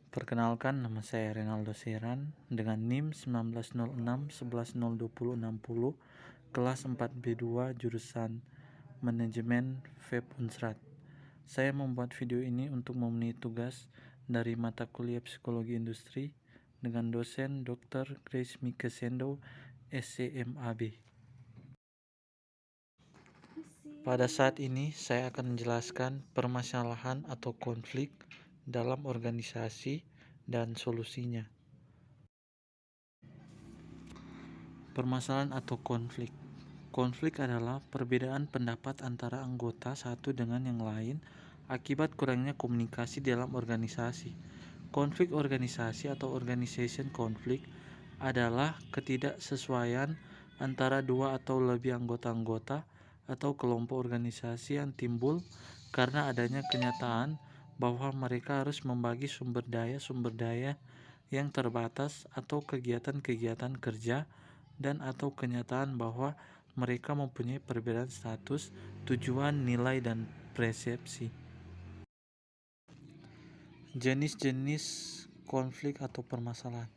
Perkenalkan, nama saya Renaldo Seran dengan NIM 1906 kelas 4B2 jurusan Manajemen Web Unsrat. Saya membuat video ini untuk memenuhi tugas dari mata kuliah Psikologi Industri dengan dosen Dr. Grace Mikesendo, SCMAB. Pada saat ini, saya akan menjelaskan permasalahan atau konflik dalam organisasi dan solusinya. Permasalahan atau konflik. Konflik adalah perbedaan pendapat antara anggota satu dengan yang lain akibat kurangnya komunikasi dalam organisasi. Konflik organisasi atau organization conflict adalah ketidaksesuaian antara dua atau lebih anggota-anggota atau kelompok organisasi yang timbul karena adanya kenyataan bahwa mereka harus membagi sumber daya yang terbatas atau kegiatan-kegiatan kerja dan atau kenyataan bahwa mereka mempunyai perbedaan status, tujuan, nilai, dan persepsi. Jenis-jenis konflik atau permasalahan.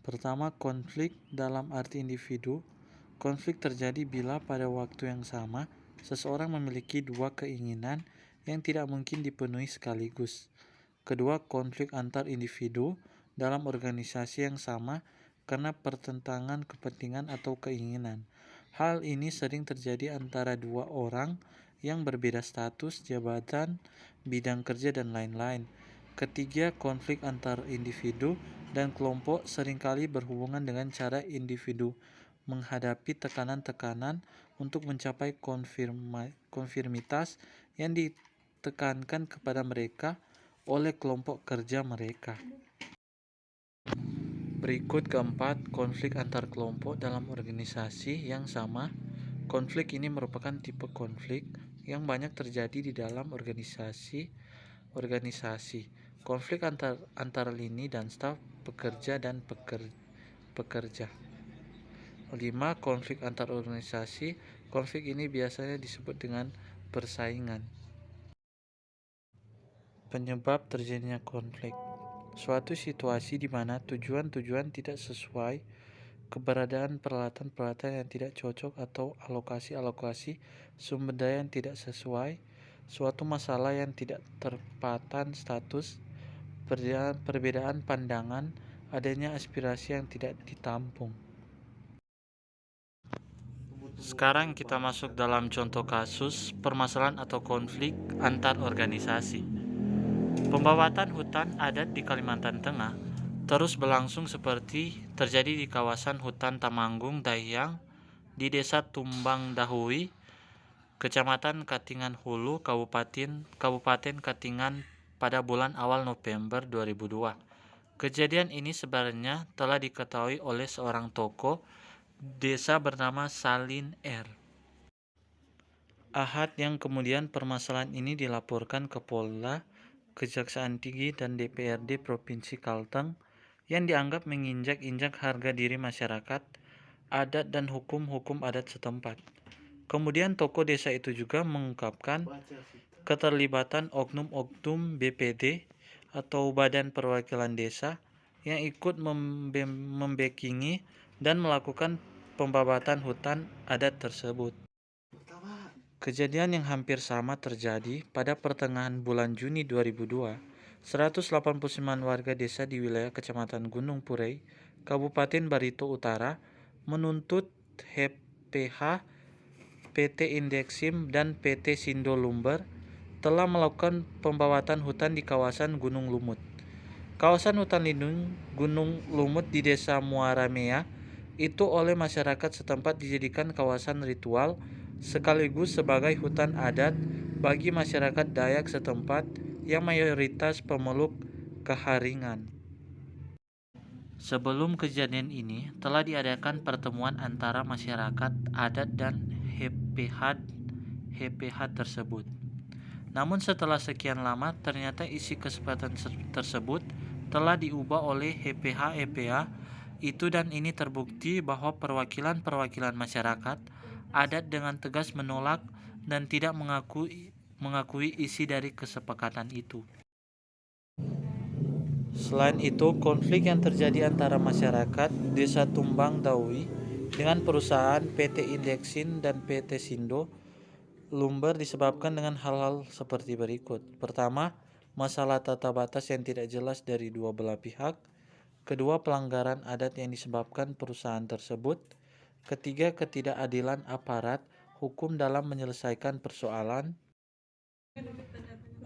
Pertama, konflik dalam arti individu. Konflik terjadi bila pada waktu yang sama seseorang memiliki dua keinginan yang tidak mungkin dipenuhi sekaligus. Kedua, konflik antar individu dalam organisasi yang sama karena pertentangan kepentingan atau keinginan. Hal ini sering terjadi antara dua orang yang berbeda status, jabatan, bidang kerja, dan lain-lain. Ketiga, konflik antar individu dan kelompok seringkali berhubungan dengan cara individu menghadapi tekanan-tekanan untuk mencapai konfirmitas yang ditekankan kepada mereka oleh kelompok kerja mereka. Berikut keempat, konflik antar kelompok dalam organisasi yang sama. Konflik ini merupakan tipe konflik yang banyak terjadi di dalam organisasi. Konflik antar lini dan staf, pekerja dan pekerja. 5. Konflik antar organisasi. Konflik ini biasanya disebut dengan persaingan. Penyebab terjadinya konflik. Suatu situasi di mana tujuan-tujuan tidak sesuai, keberadaan peralatan-peralatan yang tidak cocok atau alokasi sumber daya yang tidak sesuai, suatu masalah yang tidak terpatan status, perbedaan pandangan, adanya aspirasi yang tidak ditampung. Sekarang kita masuk dalam contoh kasus permasalahan atau konflik antar organisasi. Pembawaan hutan adat di Kalimantan Tengah terus berlangsung seperti terjadi di kawasan hutan Tamanggung Dahyang di Desa Tumbang Dahui, Kecamatan Katingan Hulu, Kabupaten Katingan pada bulan awal November 2002. Kejadian ini sebenarnya telah diketahui oleh seorang tokoh desa bernama Salin R. Ahad yang kemudian permasalahan ini dilaporkan ke Polda, Kejaksaan Tinggi, dan DPRD Provinsi Kalteng yang dianggap menginjak-injak harga diri masyarakat adat dan hukum adat setempat. Kemudian tokoh desa itu juga mengungkapkan keterlibatan oknum-oknum BPD atau Badan Perwakilan Desa yang ikut membekingi dan melakukan pembabatan hutan adat tersebut. Kejadian yang hampir sama terjadi pada pertengahan bulan Juni 2002. 189 warga desa di wilayah Kecamatan Gunung Purei, Kabupaten Barito Utara menuntut HPH, PT Indeksim, dan PT Sindo Lumber telah melakukan pembawatan hutan di kawasan Gunung Lumut. Kawasan hutan lindung Gunung Lumut di Desa Muara Mea itu oleh masyarakat setempat dijadikan kawasan ritual sekaligus sebagai hutan adat bagi masyarakat Dayak setempat yang mayoritas pemeluk keharingan. Sebelum kejadian ini telah diadakan pertemuan antara masyarakat adat dan HPH tersebut. Namun setelah sekian lama ternyata isi kesepakatan tersebut telah diubah oleh HPH itu, dan ini terbukti bahwa perwakilan masyarakat adat dengan tegas menolak dan tidak mengakui isi dari kesepakatan itu. Selain itu, konflik yang terjadi antara masyarakat Desa Tumbang Daui dengan perusahaan PT Indeksin dan PT Sindo Lumber disebabkan dengan hal-hal seperti berikut. Pertama, masalah tata batas yang tidak jelas dari dua belah pihak. Kedua, pelanggaran adat yang disebabkan perusahaan tersebut. Ketiga, ketidakadilan aparat hukum dalam menyelesaikan persoalan.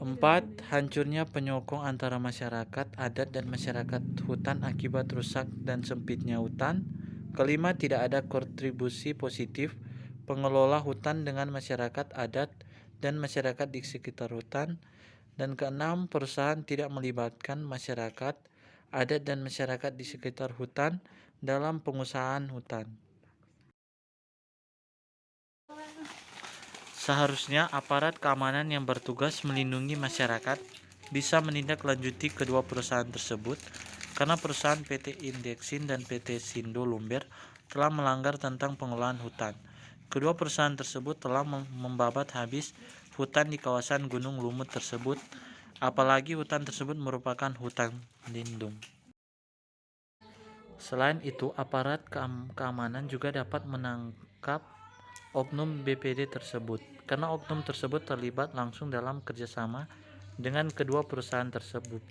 4. Hancurnya penyokong antara masyarakat adat dan masyarakat hutan akibat rusak dan sempitnya hutan. Kelima, tidak ada kontribusi positif pengelola hutan dengan masyarakat adat dan masyarakat di sekitar hutan. Dan keenam, perusahaan tidak melibatkan masyarakat adat dan masyarakat di sekitar hutan dalam pengusahaan hutan. Seharusnya aparat keamanan yang bertugas melindungi masyarakat bisa menindaklanjuti kedua perusahaan tersebut karena perusahaan PT Indeksin dan PT Sindo Lumber telah melanggar tentang pengelolaan hutan. Kedua perusahaan tersebut telah membabat habis hutan di kawasan Gunung Lumut tersebut, apalagi hutan tersebut merupakan hutan lindung. Selain itu, aparat keamanan juga dapat menangkap oknum BPD tersebut karena oknum tersebut terlibat langsung dalam kerjasama dengan kedua perusahaan tersebut.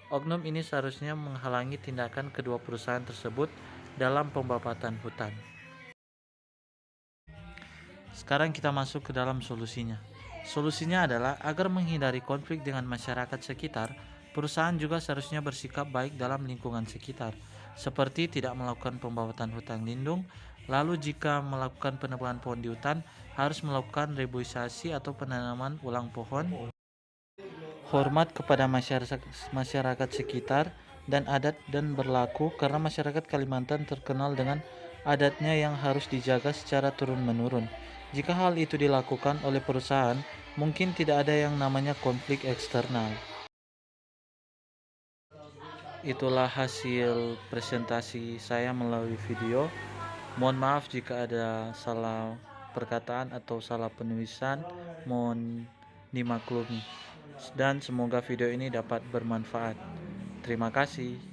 Oknum ini seharusnya menghalangi tindakan kedua perusahaan tersebut dalam pembabatan hutan. Sekarang kita masuk ke dalam solusinya. Solusinya adalah agar menghindari konflik dengan masyarakat sekitar, perusahaan juga seharusnya bersikap baik dalam lingkungan sekitar, seperti tidak melakukan pembabatan hutan lindung. Lalu jika melakukan penebangan pohon di hutan, harus melakukan reboisasi atau penanaman ulang pohon. Hormat kepada masyarakat sekitar dan adat dan berlaku karena masyarakat Kalimantan terkenal dengan adatnya yang harus dijaga secara turun-menurun. Jika hal itu dilakukan oleh perusahaan, mungkin tidak ada yang namanya konflik eksternal. Itulah hasil presentasi saya melalui video. Mohon maaf jika ada salah perkataan atau salah penulisan, mohon dimaklumi. Dan semoga video ini dapat bermanfaat. Terima kasih.